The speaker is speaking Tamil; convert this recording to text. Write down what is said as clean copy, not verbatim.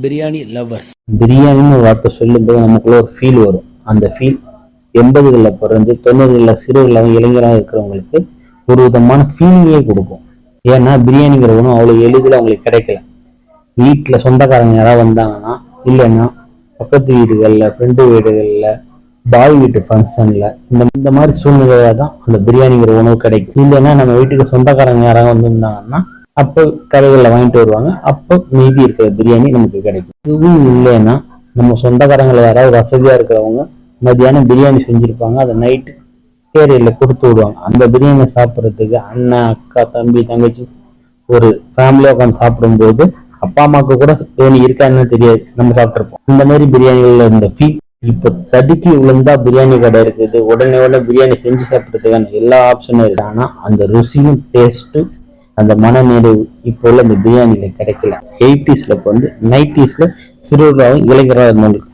பிரியாணி லவ்வர்ஸ். பிரியாணின்னு ஒரு வார்த்தை சொல்லும்போது நமக்குள்ள ஒரு ஃபீல் வரும். அந்த ஃபீல் 80களில் பிறந்து 90களில் சிறுவர்களாகவும் இளைஞராக இருக்கிறவங்களுக்கு ஒரு விதமான ஃபீலிங்கே கொடுக்கும். ஏன்னா பிரியாணிங்கிற உணவு அவ்வளோ எளிதில் அவங்களுக்கு கிடைக்கல. வீட்டில் சொந்தக்காரங்க யாராவது வந்தாங்கன்னா, இல்லைன்னா பக்கத்து வீடுகளில், ஃப்ரெண்டு வீடுகளில், பாய் வீட்டு ஃபங்க்ஷனில் இந்த மாதிரி சூழ்நிலையில தான் அந்த பிரியாணிங்கிற உணவு கிடைக்கும். இல்லைன்னா நம்ம வீட்டுக்கு சொந்தக்காரங்க யாராவது வந்திருந்தாங்கன்னா அப்போ கடைகளில் வாங்கிட்டு வருவாங்க. அப்போ மீதி இருக்கிற பிரியாணி நமக்கு கிடைக்கும். இதுவும் இல்லைன்னா நம்ம சொந்தக்காரங்களை யாராவது வசதியாக இருக்கிறவங்க மத்தியானம் பிரியாணி செஞ்சுருப்பாங்க, அதை நைட்டு கேரியரில் கொடுத்து விடுவாங்க. அந்த பிரியாணி சாப்பிட்றதுக்கு அண்ணன், அக்கா, தம்பி, தங்கச்சி ஒரு ஃபேமிலியாக உட்காந்து சாப்பிடும்போது அப்பா அம்மாவுக்கு கூட பிரியாணி இருக்கான்னு தெரியாது, நம்ம சாப்பிட்ருப்போம். இந்த மாதிரி பிரியாணிகள்ல இருந்த ஃபீல் இப்போ தடுக்கி விழுந்தா பிரியாணி கடை இருக்குது, உடனே பிரியாணி செஞ்சு சாப்பிட்றதுக்கான எல்லா ஆப்ஷனும் இருக்கு. ஆனால் அந்த ருசியும் டேஸ்ட்டும் அந்த மனநிறைவு இப்போ உள்ள இந்த பிரியாணியில கிடைக்கல. 80ஸ்ல 90ஸ்ல சிறுவராகவும் இளைஞராக இருந்தவங்களுக்கு